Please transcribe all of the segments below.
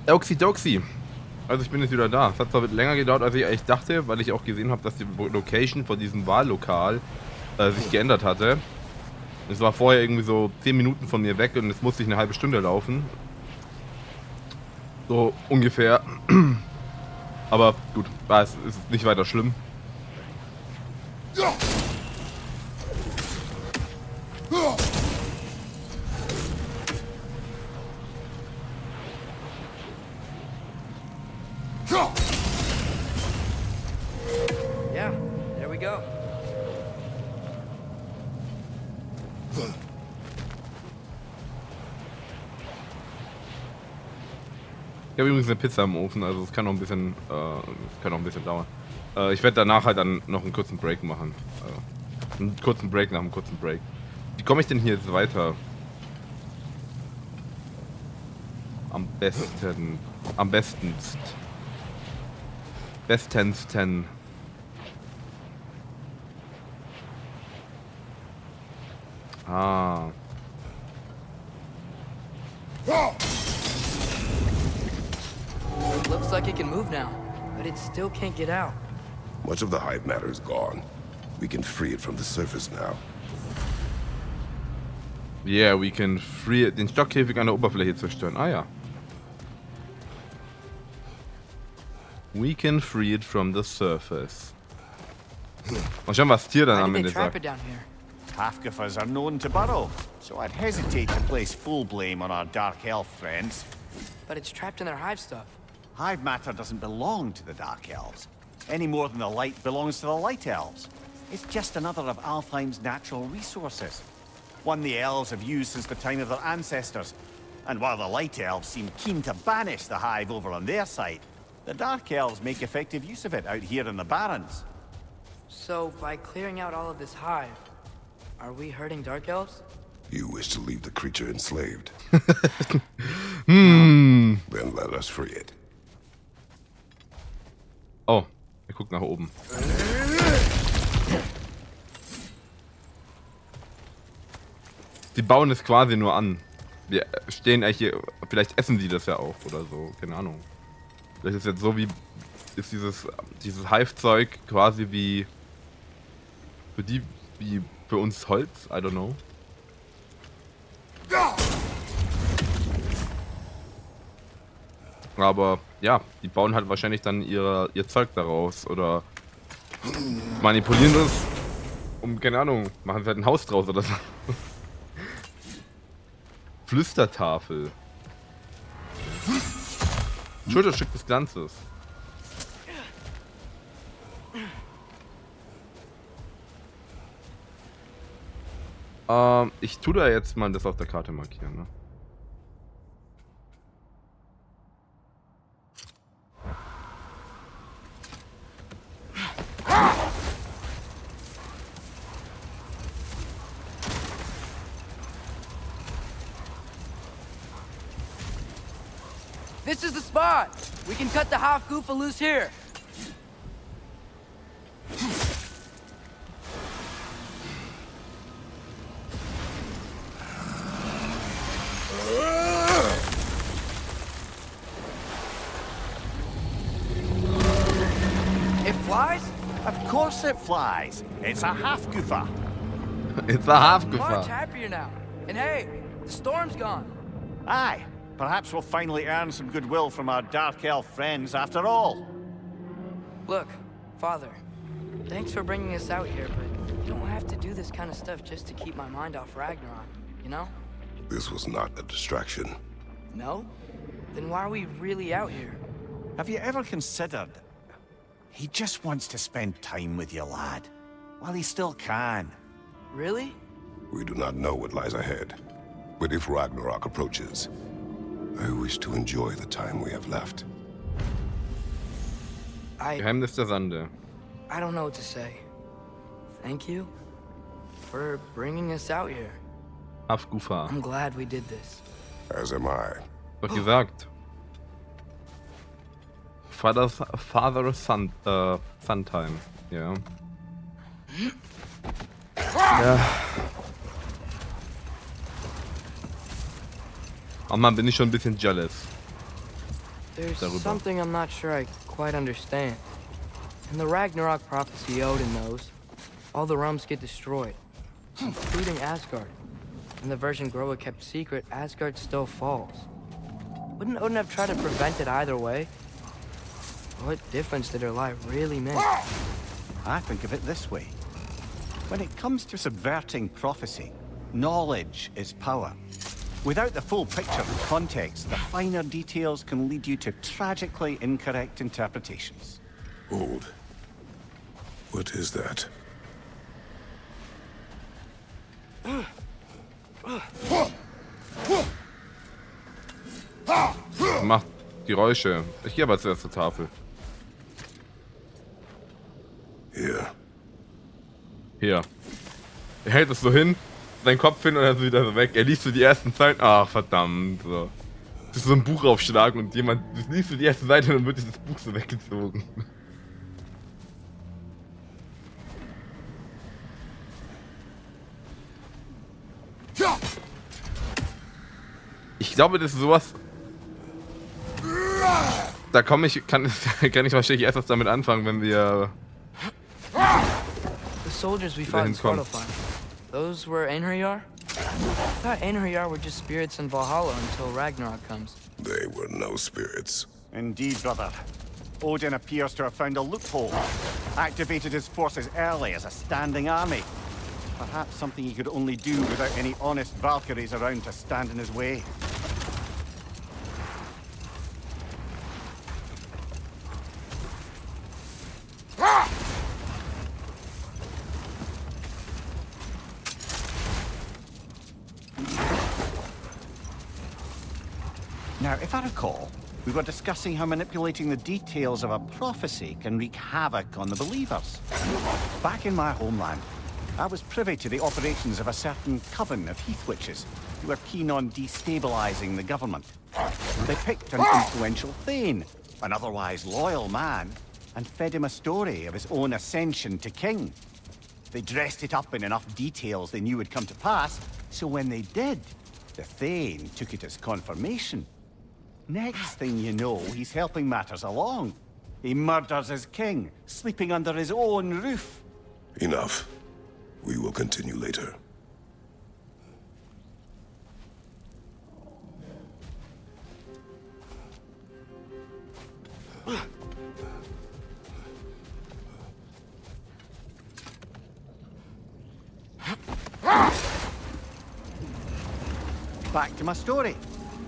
Oxydoxy. Also ich bin jetzt wieder da. Es hat zwar länger gedauert, als ich eigentlich dachte, weil ich auch gesehen habe, dass die Location von diesem Wahllokal sich geändert hatte. Es war vorher irgendwie so 10 Minuten von mir weg und jetzt musste ich eine halbe Stunde laufen. So ungefähr. Aber gut, es ist nicht weiter schlimm. Yeah, there we go. Ich habe übrigens eine Pizza im Ofen, also es kann noch ein bisschen, dauern. Ich werde danach halt dann noch einen kurzen Break machen. Einen kurzen Break nach einem kurzen Break. Wie komme ich denn hier jetzt weiter? Am besten. Am bestenst. Bestensten. Ah. Looks like it can move now, but it still can't get out. Much of the hive matter is gone. We can free it from the surface now. Yeah, we can free it. Den Stockkäfig an der Oberfläche zerstören. Ah ja. We can free it from the surface. Mal schauen, was Tier dann am Ende sagt. Hafgufas are known to burrow, so I'd hesitate to place full blame on our dark elf friends. But it's trapped in their hive stuff. Hive matter doesn't belong to the dark elves, any more than the light belongs to the light elves. It's just another of Alfheim's natural resources. One the elves have used since the time of their ancestors. And while the light elves seem keen to banish the hive over on their side, the dark elves make effective use of it out here in the barrens. So, by clearing out all of this hive, are we hurting dark elves? You wish to leave the creature enslaved. Hm. Then let us free it. Oh, er guckt nach oben. Die bauen es quasi nur an. Wir stehen eigentlich hier, vielleicht essen die das ja auch oder so, keine Ahnung. Vielleicht ist jetzt so wie, ist dieses Hive-Zeug quasi wie für uns Holz, I don't know. Aber ja, die bauen halt wahrscheinlich dann ihr Zeug daraus oder manipulieren das, keine Ahnung, machen sie halt ein Haus draus oder so. Flüstertafel. Schulterstück des Glanzes. Ich tue da jetzt mal das auf der Karte markieren, ne? This is the spot! We can cut the Hafgufa loose here! It flies? Of course it flies. It's a Hafgufa. It's a Hafgufa. Much happier now. And hey, the storm's gone. Aye. Perhaps we'll finally earn some goodwill from our dark elf friends after all. Look, Father, thanks for bringing us out here, but you don't have to do this kind of stuff just to keep my mind off Ragnarok, you know? This was not a distraction. No? Then why are we really out here? Have you ever considered... He just wants to spend time with you, lad. While he still can. Really? We do not know what lies ahead. But if Ragnarok approaches, I wish to enjoy the time we have left. Geheimnis der Sande. I don't know what to say. Thank you for bringing us out here. Hafgufa. I'm glad we did this. As am I. Doch gesagt. Father Son Time. Ja. Ja. Oh Mann, bin ich schon ein bisschen jealous. There's darüber. something I'm not sure I quite understand. In the Ragnarok prophecy Odin knows, all the realms get destroyed, including Asgard. In the version Groa kept secret, Asgard still falls. Wouldn't Odin have tried to prevent it either way? What difference did her lie really make? I think of it this way. When it comes to subverting prophecy, knowledge is power. Without the full picture and context, the finer details can lead you to tragically incorrect interpretations. Hold. What is that? Macht Geräusche. Ich gehe aber zuerst zur Tafel. Here. Hier. Er hält es so hin, seinen Kopf hin und dann ist wieder so weg. Er liest so die ersten Zeilen. Ach, verdammt. So. Das ist so ein Buchaufschlag und jemand liest so die erste Seite und dann wird dieses Buch so weggezogen. Ich glaube, das ist sowas. Da kann ich wahrscheinlich erst damit anfangen, wenn wir. The soldiers we fought in Svartalfheim, those were Einherjar? I thought Einherjar were just spirits in Valhalla until Ragnarok comes. They were no spirits. Indeed, brother. Odin appears to have found a loophole. Activated his forces early as a standing army. Perhaps something he could only do without any honest Valkyries around to stand in his way. Now, if I recall, we were discussing how manipulating the details of a prophecy can wreak havoc on the believers. Back in my homeland, I was privy to the operations of a certain coven of heath witches who were keen on destabilizing the government. They picked an influential thane, an otherwise loyal man, and fed him a story of his own ascension to king. They dressed it up in enough details they knew would come to pass, so when they did, the thane took it as confirmation. Next thing you know, he's helping matters along. He murders his king, sleeping under his own roof. Enough. We will continue later. Back to my story.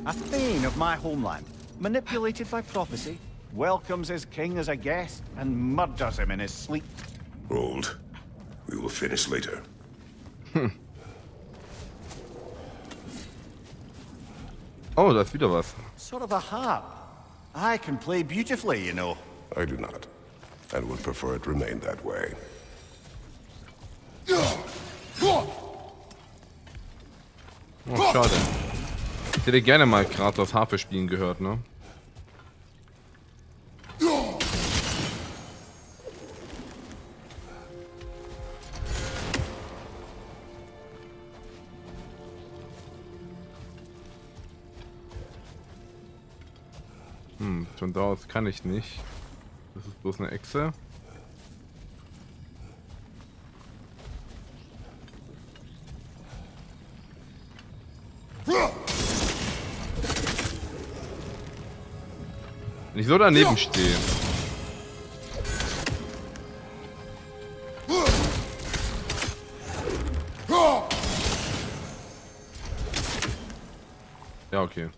A thane of my homeland, manipulated by prophecy, welcomes his king as a guest and murders him in his sleep. Hold. We will finish later. Oh, da ist wieder was. Sort of a harp. I can play beautifully, you know. I do not, and would prefer it remain that way. Oh, schade. Ich hätte gerne mal Kratos Harfe spielen gehört, ne? Von da aus kann ich nicht. Das ist bloß eine Echse. Wenn ich so daneben stehe. Ja, okay.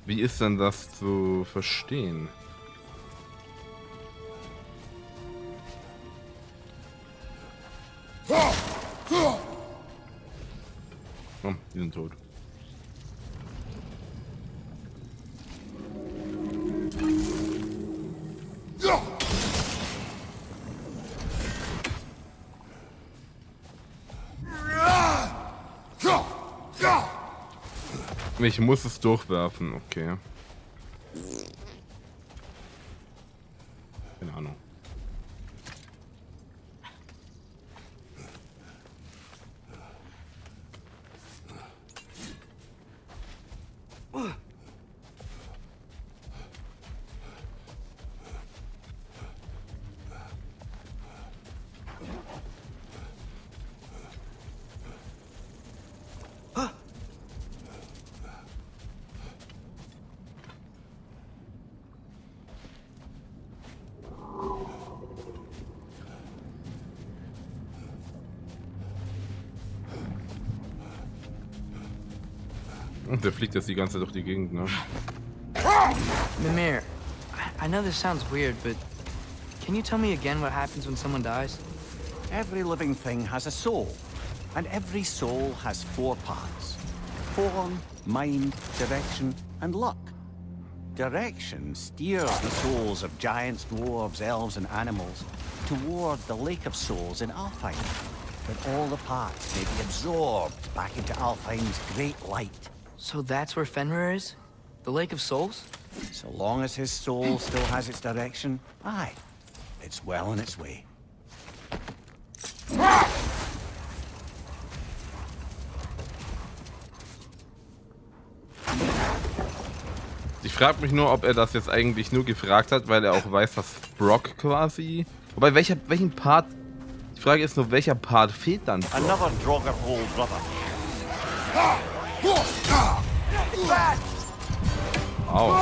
Wie ist denn das zu verstehen? Oh, die sind tot. Ich muss es durchwerfen, okay. Keine Ahnung. Und der fliegt jetzt die ganze Zeit durch die Gegend, ne? Mimir, I know this sounds weird, but can you tell me again what happens when someone dies? Every living thing has a soul, and every soul has 4 parts: form, mind, direction, and luck. Direction steers the souls of giants, dwarves, elves, and animals toward the Lake of Souls in Alfheim, where all the parts may be absorbed back into Alfheim's great light. So that's where Fenrir is? The Lake of Souls? So long as his soul still has its direction, aye, it's well on its way. Ich frage mich nur, ob er das jetzt eigentlich nur gefragt hat, weil er auch weiß, dass Brock quasi... Wobei, welchen Part... Die Frage ist nur, welcher Part fehlt dann Brock? Another Draugr hole, brother. Au.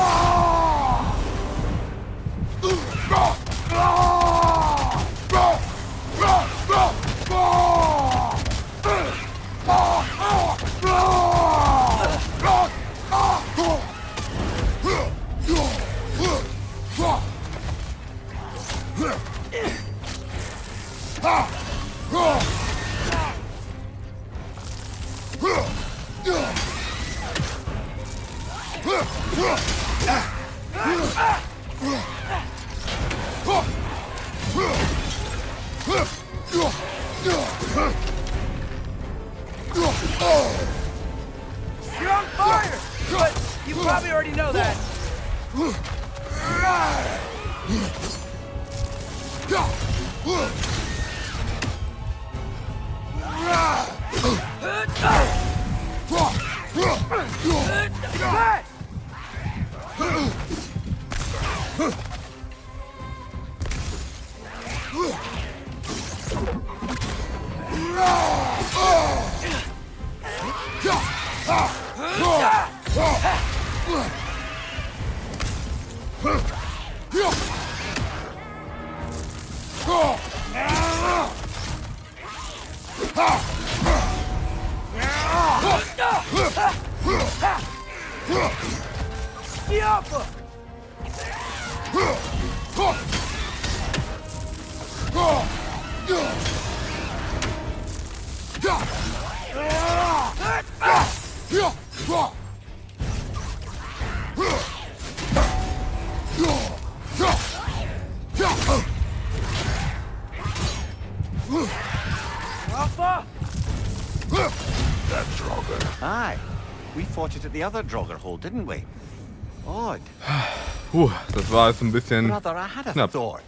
You're on fire! But you probably already know that. Aye, we fought it at the other Draugr hole, didn't we? Odd. Puh, das war jetzt ein bisschen Brother, I had a knapp. thought.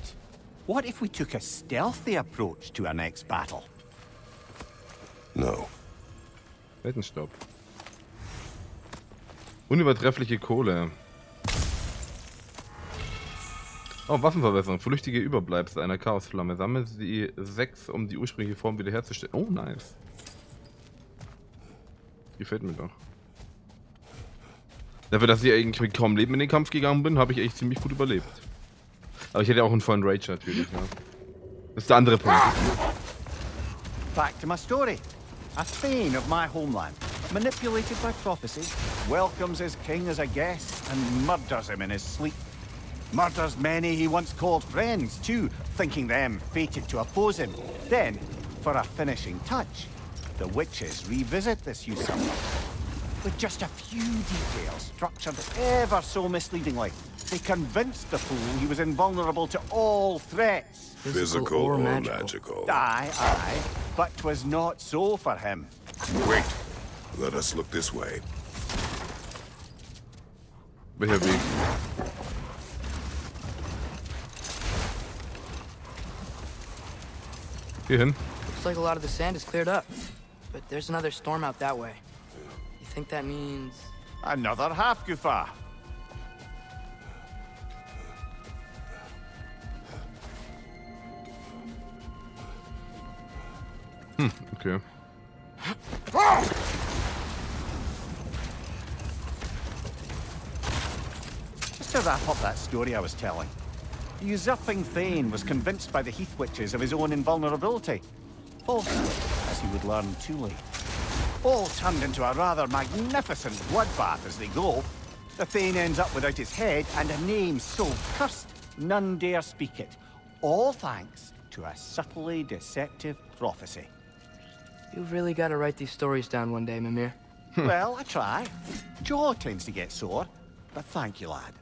What if we took a stealthy approach to our next battle? No. Weltenstaub. Unübertreffliche Kohle. Oh, Waffenverbesserung. Flüchtige Überbleibsel einer Chaosflamme. Sammle sie 6, um die ursprüngliche Form wiederherzustellen. Oh, nice. Gefällt mir doch. Dafür, dass ich eigentlich mit kaum Leben in den Kampf gegangen bin, habe ich echt ziemlich gut überlebt. Aber ich hätte auch einen vollen Rage natürlich, ja. Das ist der andere Punkt. Back to my story. A thane of my homeland, manipulated by prophecy, welcomes his king as a guest and murders him in his sleep. Murders many he once called friends, too, thinking them fated to oppose him. Then, for a finishing touch, the witches revisit this usurper. With just a few details structured ever so misleadingly, they convinced the fool he was invulnerable to all threats. Physical or magical? Aye, aye, but 'twas not so for him. Wait. Let us look this way. Welcher Weg? Hier hin. Looks like a lot of the sand is cleared up. But there's another storm out that way. You think that means... Another Hafgufas. Okay. Just to wrap up that story I was telling. The usurping Thane was convinced by the Heath Witches of his own invulnerability. Falsely, as he would learn too late. All turned into a rather magnificent bloodbath as they go. The Thane ends up without his head and a name so cursed none dare speak it. All thanks to a subtly deceptive prophecy. You've really got to write these stories down one day, Mimir. Well, I try. Jaw tends to get sore, but thank you, lad.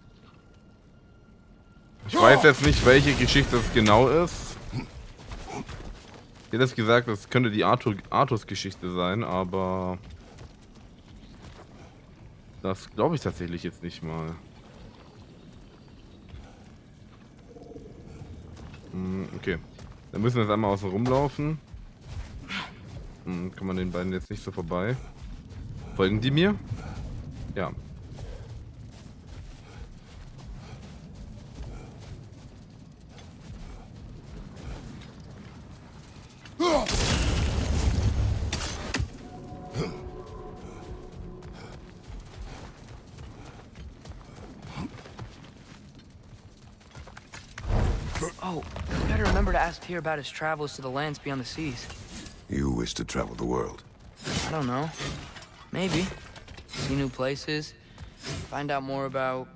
Ich weiß jetzt nicht, welche Geschichte es genau ist. Ich hätte es gesagt, das könnte die Artus-Geschichte sein, aber das glaube ich tatsächlich jetzt nicht mal. Okay, dann müssen wir jetzt einmal außen rumlaufen. Kann man den beiden jetzt nicht so vorbei. Folgen die mir? Ja. Oh, you better remember to ask Tyr about his travels to the lands beyond the seas. You wish to travel the world? I don't know. Maybe. See new places. Find out more about...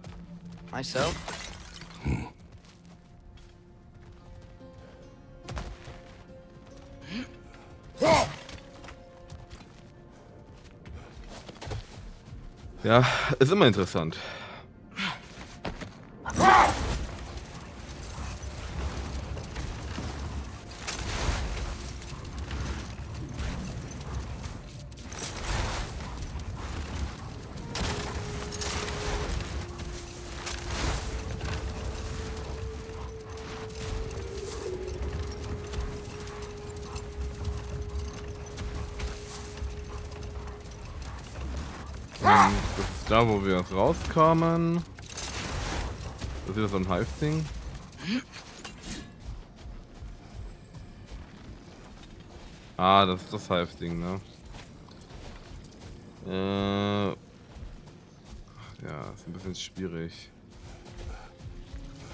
myself. Ja, ist immer interessant. Das ist da, wo wir rauskamen. Das ist wieder so ein Hive-Ding. Ah, das ist das Hive-Ding, ne? Ja, ist ein bisschen schwierig.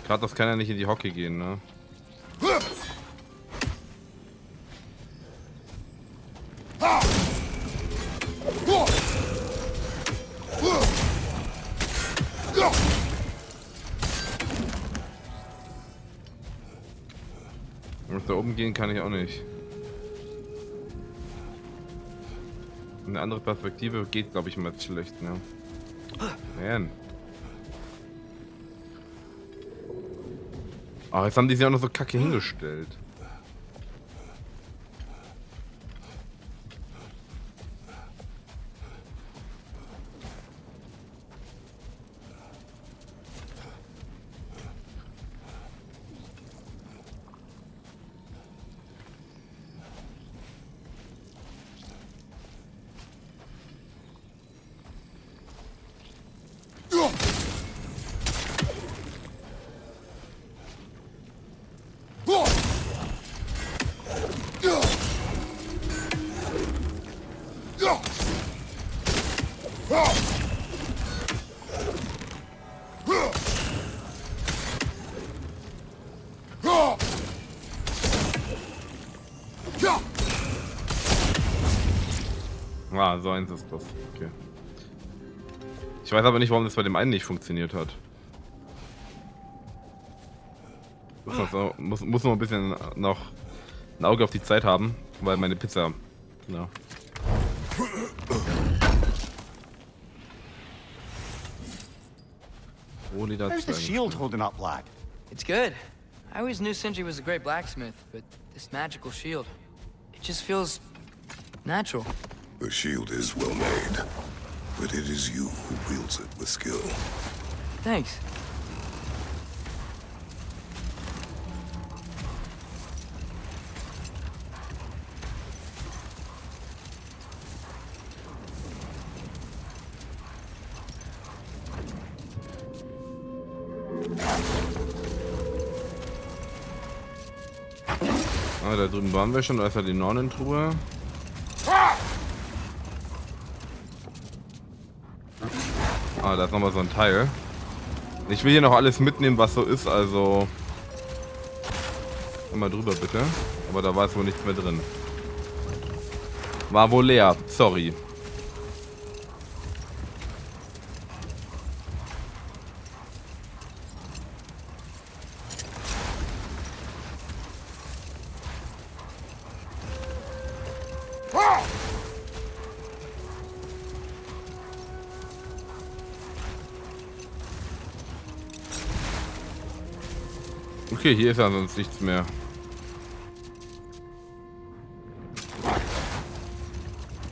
Kratos kann ja nicht in die Hocke gehen, ne? Da oben gehen kann ich auch nicht. Eine andere Perspektive geht, glaube ich, mal schlecht, ne? Man. Ach, jetzt haben die sich auch noch so kacke hingestellt. Ah, so eins ist das. Okay. Ich weiß aber nicht, warum das bei dem einen nicht funktioniert hat. Muss noch ein bisschen noch ein Auge auf die Zeit haben, weil meine Pizza. Ja. How's the shield holding up, lad? It's good. I always knew Sindri was a great blacksmith, but this magical shield, it just feels natural. The shield is well made, but it is you who wields it with skill. Thanks. Ah, da drüben waren wir schon, da ist ja die Nonnentruhe. Ah, da ist nochmal so ein Teil. Ich will hier noch alles mitnehmen, was so ist, also... Mal drüber bitte. Aber da war jetzt wohl nichts mehr drin. War wohl leer, sorry. Okay, hier ist ja sonst nichts mehr.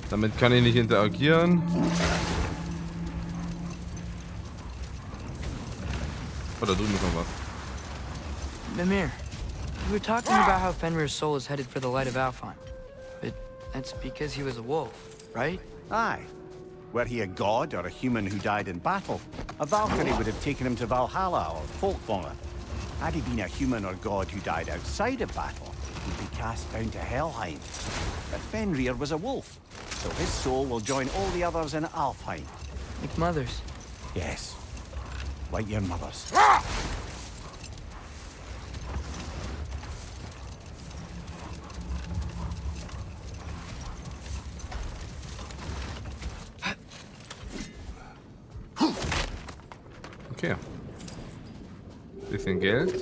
Damit kann ich nicht interagieren. Oh, da drüben ist noch was. Mimir, you were talking about how Fenrir's soul is headed for the light of Alfheim. But that's because he was a wolf, right? Aye. Were he a god or a human who died in battle, a Valkyrie would have taken him to Valhalla or Folkvangr. Had he been a human or god who died outside of battle, he'd be cast down to Helheim. But Fenrir was a wolf, so his soul will join all the others in Alfheim. Like mothers. Yes, like your mothers. Okay. Bisschen Geld.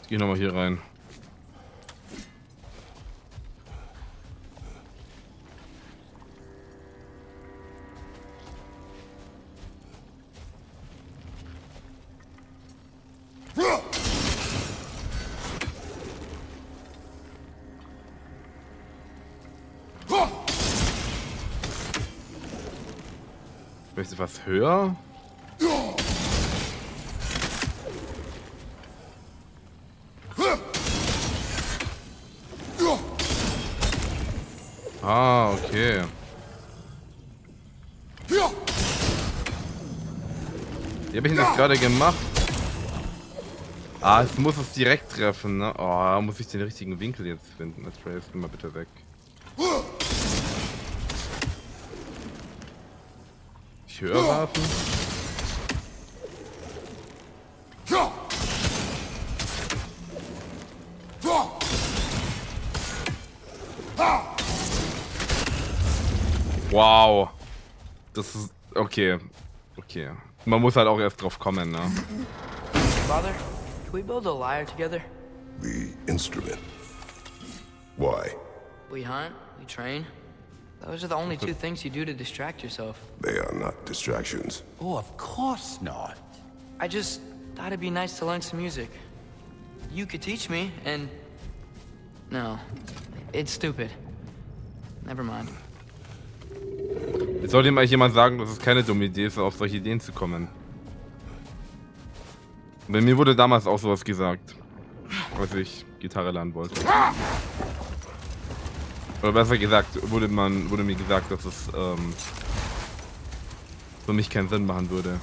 Ich gehe nochmal hier rein. Vielleicht etwas höher? Ah, okay. Wie habe ich das gerade gemacht? Ah, es muss es direkt treffen, ne? Oh, muss ich den richtigen Winkel jetzt finden. Atreus, nimm mal bitte weg. Ich höre Waffen. Wow. Das ist... Okay. Okay. Man muss halt auch erst drauf kommen, ne? Father, can we build a lyre together? The instrument. Why? We hunt, we train. Those are the only two things you do to distract yourself. They are not distractions. Oh, of course not. I just thought it'd be nice to learn some music. You could teach me, and... No. It's stupid. Never mind. Jetzt sollte ihm eigentlich jemand sagen, dass es keine dumme Idee ist, auf solche Ideen zu kommen. Bei mir wurde damals auch sowas gesagt, als ich Gitarre lernen wollte. Oder besser gesagt, wurde mir gesagt, dass es für mich keinen Sinn machen würde.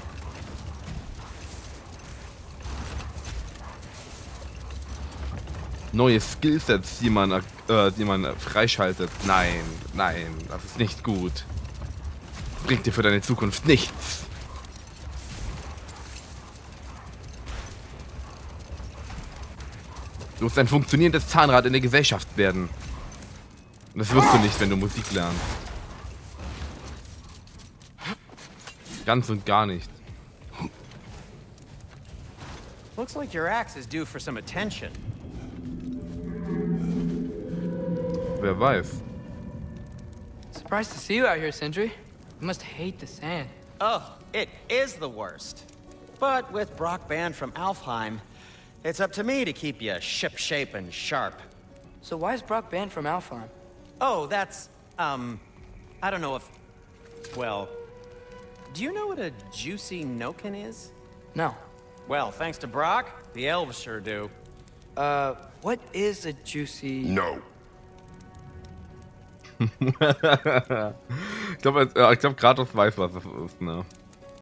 Neue Skillsets, die man freischaltet. Nein, nein, das ist nicht gut. Das bringt dir für deine Zukunft nichts. Du musst ein funktionierendes Zahnrad in der Gesellschaft werden. Und das wirst du nicht, wenn du Musik lernst. Ganz und gar nicht. Looks like your axe is due for some attention. Wer weiß. Surprised to see you out here, Sentry. You must hate the sand. Oh, it is the worst. But with Brock banned from Alfheim, it's up to me to keep you shipshape and sharp. So why is Brock banned from Alfheim? Oh, that's, I don't know if... Well, do you know what a juicy noken is? No. Well, thanks to Brock, the elves sure do. What is a juicy... No. Ich glaube, Kratos weiß, was das ist, ne?